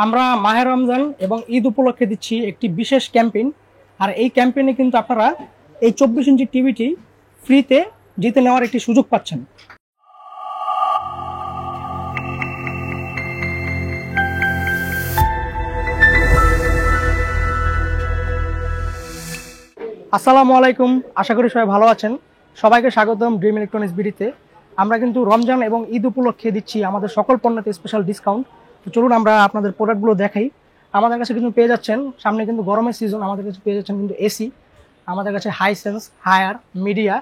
আমরা মাহে রমজান এবং ঈদ উপলক্ষে দিচ্ছি একটি বিশেষ ক্যাম্পেইন। আর এই ক্যাম্পেইনে কিন্তু আপনারা এই 24 ইঞ্চি টিভিটি ফ্রিতে জিতে নেওয়ার একটি সুযোগ পাচ্ছেন। আসসালামু আলাইকুম, আশা করি সবাই ভালো আছেন। সবাইকে স্বাগতম ড্রিম ইলেকট্রনিক্স বিডিতে। আমরা কিন্তু রমজান এবং ঈদ উপলক্ষে দিচ্ছি আমাদের সকল পণ্যতে স্পেশাল ডিসকাউন্ট। তো চলুন আমরা আপনাদের প্রোডাক্টগুলো দেখাই। আমাদের কাছে কিন্তু পেয়ে যাচ্ছেন, সামনে কিন্তু গরমের সিজন, আমাদের কাছে পেয়ে যাচ্ছেন কিন্তু এসি, আমাদের কাছে হাইসেন্স, হায়ার, মিডিয়া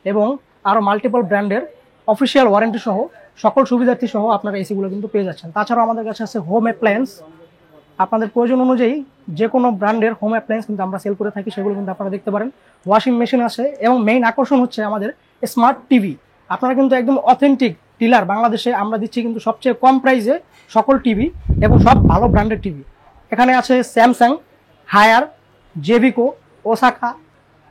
এবং আরও মাল্টিপল ব্র্যান্ডের অফিসিয়াল ওয়ারেন্টি সহ সকল সুবিধার্থী সহ আপনারা এসিগুলো কিন্তু পেয়ে যাচ্ছেন। তাছাড়াও আমাদের কাছে আছে হোম অ্যাপ্লায়েন্স। আপনাদের প্রয়োজন অনুযায়ী যে কোনো ব্র্যান্ডের হোম অ্যাপ্লায়েন্স কিন্তু আমরা সেল করে থাকি, সেগুলো কিন্তু আপনারা দেখতে পারেন। ওয়াশিং মেশিন আছে এবং মেইন আকর্ষণ হচ্ছে আমাদের স্মার্ট টিভি। আপনারা কিন্তু একদম অথেন্টিক ডিলার, বাংলাদেশে আমরা দিচ্ছি কিন্তু সবচেয়ে কম প্রাইসে সকল টিভি এবং সব ভালো ব্র্যান্ডের টিভি। এখানে আছে স্যামসাং, হায়ার, জেভিকো, ওসাকা,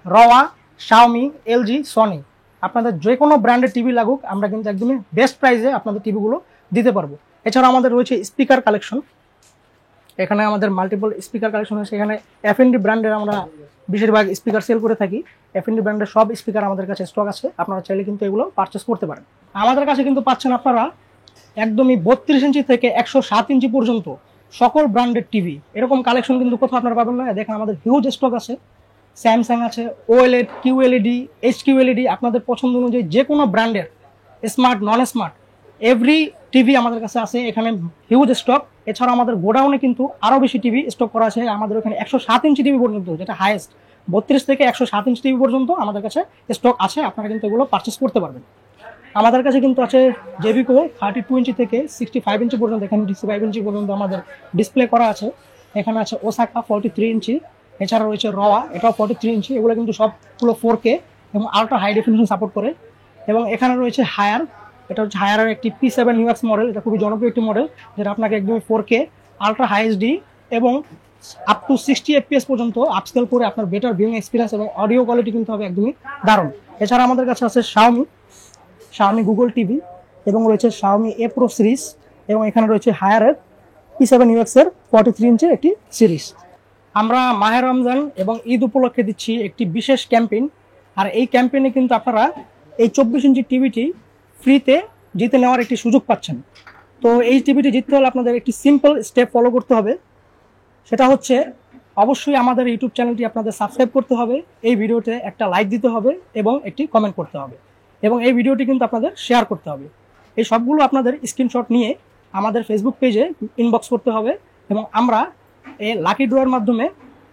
রওয়া, শাওমি, এলজি, সনি। আপনাদের যে কোনো ব্র্যান্ডের টিভি লাগুক, আমরা কিন্তু একদমই বেস্ট প্রাইসে আপনাদের টিভিগুলো দিতে পারবো। এছাড়াও আমাদের রয়েছে স্পিকার কালেকশন। এখানে আমাদের মাল্টিপল স্পিকার কালেকশন আছে। এখানে এফএনডি ব্র্যান্ডের আমরা বেশিরভাগ স্পিকার সেল করে থাকি। এফএনডি ব্র্যান্ডের সব স্পিকার আমাদের কাছে স্টক আছে, আপনারা চাইলে কিন্তু এগুলো পারচেস করতে পারেন। আমাদের কাছে কিন্তু পাচ্ছেন আপনারা একদমই 32 ইঞ্চি থেকে 107 ইঞ্চি পর্যন্ত সকল ব্র্যান্ডের টিভি। এরকম কালেকশন কিন্তু কোথাও আপনারা পাবেন না। দেখেন আমাদের হিউজ স্টক আছে। স্যামসাং আছে, ওএলইডি, কিউএলইডি, এইচকিউএলইডি, আপনাদের পছন্দ অনুযায়ী যে কোনো ব্র্যান্ডের স্মার্ট, নন স্মার্ট এভরি টিভি আমাদের কাছে আছে। এখানে হিউজ স্টক। এছাড়া আমাদের গোডাউনে কিন্তু আরও বেশি টিভি স্টক করা আছে। আমাদের ওখানে 107 ইঞ্চি টিভি পর্যন্ত, যেটা হাইয়েস্ট 32 থেকে 107 ইঞ্চি টিভি পর্যন্ত আমাদের কাছে স্টক আছে। আপনারা কিন্তু এগুলো পারচেস করতে পারবেন। আমাদের কাছে কিন্তু আছে জেভিকো 32 ইঞ্চি থেকে 65 ইঞ্চি পর্যন্ত, এখানে 65 ইঞ্চি পর্যন্ত আমাদের ডিসপ্লে করা আছে। এখানে আছে ওসাকা 43 ইঞ্চি, এছাড়া রয়েছে রওয়া, এটাও 43 ইঞ্চি। এগুলো কিন্তু সবগুলো 4K এবং আলট্রা হাই ডেফিনিশন সাপোর্ট করে। এবং এখানে রয়েছে হায়ার, এটা হচ্ছে হায়ারের একটি P7 UX মডেল। এটা খুবই জনপ্রিয় একটি মডেল, যেটা আপনাকে একদমই 4K আলট্রা হাই এইচডি এবং আপ টু 60 FPS পর্যন্ত আপস্কেল করে আপনার বেটার ভিউইং এক্সপিরিয়েন্স এবং অডিও কোয়ালিটি কিন্তু হবে একদমই দারুণ। এছাড়া আমাদের কাছে আছে শাওমি গুগল টিভি এবং রয়েছে শাওমি A Pro সিরিজ এবং এখানে রয়েছে হায়ারের P7 UX এর 43 ইঞ্চির একটি সিরিজ। আমরা মাহে রমজান এবং ঈদ উপলক্ষে দিচ্ছি একটি বিশেষ ক্যাম্পেইন। আর এই ক্যাম্পেইনে কিন্তু আপনারা এই 24 ইঞ্চি টিভিটি ফ্রিতে জিতে নেওয়ার একটি সুযোগ পাচ্ছেন। তো এই টিভিটি জিততে হলে আপনাদের একটি সিম্পল স্টেপ ফলো করতে হবে। সেটা হচ্ছে অবশ্যই আমাদের ইউটিউব চ্যানেলটি আপনাদের সাবস্ক্রাইব করতে হবে, এই ভিডিওতে একটা লাইক দিতে হবে এবং একটি কমেন্ট করতে হবে এবং এই ভিডিওটি কিন্তু আপনাদের শেয়ার করতে হবে। এই সবগুলো আপনাদের স্ক্রিনশট নিয়ে আমাদের ফেসবুক পেজে ইনবক্স করতে হবে এবং আমরা এই লাকি ড্রয়ের মাধ্যমে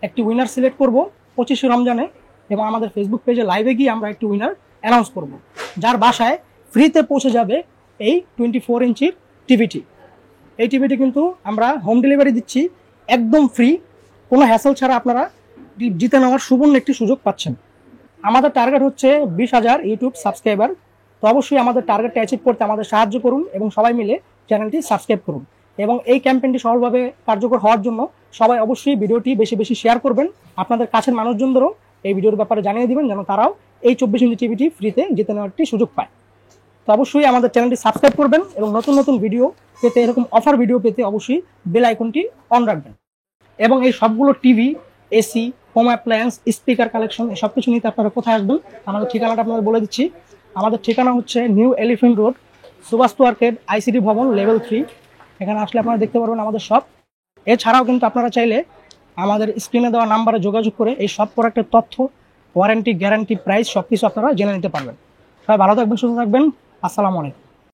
একটি উইনার সিলেক্ট করব 25 রমজানে এবং আমাদের ফেসবুক পেজে লাইভে গিয়ে আমরা একটি উইনার অ্যানাউন্স করব, যার বাসায় ফ্রিতে পৌঁছে যাবে এই 24 ইঞ্চির টিভিটি। এই টিভিটি কিন্তু আমরা হোম ডেলিভারি দিচ্ছি একদম ফ্রি, কোনো হ্যাসেল ছাড়া আপনারা জিতে নেওয়ার সুবর্ণ একটি সুযোগ পাচ্ছেন। আমাদের টার্গেট হচ্ছে 20,000 ইউটিউব সাবস্ক্রাইবার। তো অবশ্যই আমাদের টার্গেটটা অ্যাচিভ করতে আমাদের সাহায্য করুন এবং সবাই মিলে চ্যানেলটি সাবস্ক্রাইব করুন। এবং এই ক্যাম্পেইনটি সফলভাবে কার্যকর হওয়ার জন্য সবাই অবশ্যই ভিডিওটি বেশি বেশি শেয়ার করবেন। আপনাদের কাছের মানুষজনদেরও এই ভিডিওর ব্যাপারে জানিয়ে দিবেন, যেন তারাও এই 24 ইঞ্চি টিভিটি ফ্রিতে জিতে নেওয়ার একটি সুযোগ পায়। তো অবশ্যই আমাদের চ্যানেলটি সাবস্ক্রাইব করবেন এবং নতুন নতুন ভিডিও পেতে, এরকম অফার ভিডিও পেতে অবশ্যই বেল আইকনটি অন রাখবেন। এবং এই সবগুলো TV, AC, home appliance, speaker collection সব কিছু নিতে আপনারা কোথায় আসবেন, আমাদের ঠিকানাটা আপনাদের বলে দিচ্ছি। আমাদের ঠিকানা হচ্ছে new elephant road, Subhash arcade, ICT Bhaban, level 3। এখানে আসলে আপনারা দেখতে পারবেন আমাদের শপ। এছাড়াও কিন্তু আপনারা চাইলে আমাদের স্ক্রিনে দেওয়া নাম্বারে যোগাযোগ করে এই সব প্রোডাক্টের তথ্য, ওয়ারেন্টি, গ্যারান্টি, প্রাইস সব কিছু আপনারা জেনে নিতে পারবেন। সবাই ভালো থাকবেন, সুস্থ থাকবেন। আসসালামু আলাইকুম।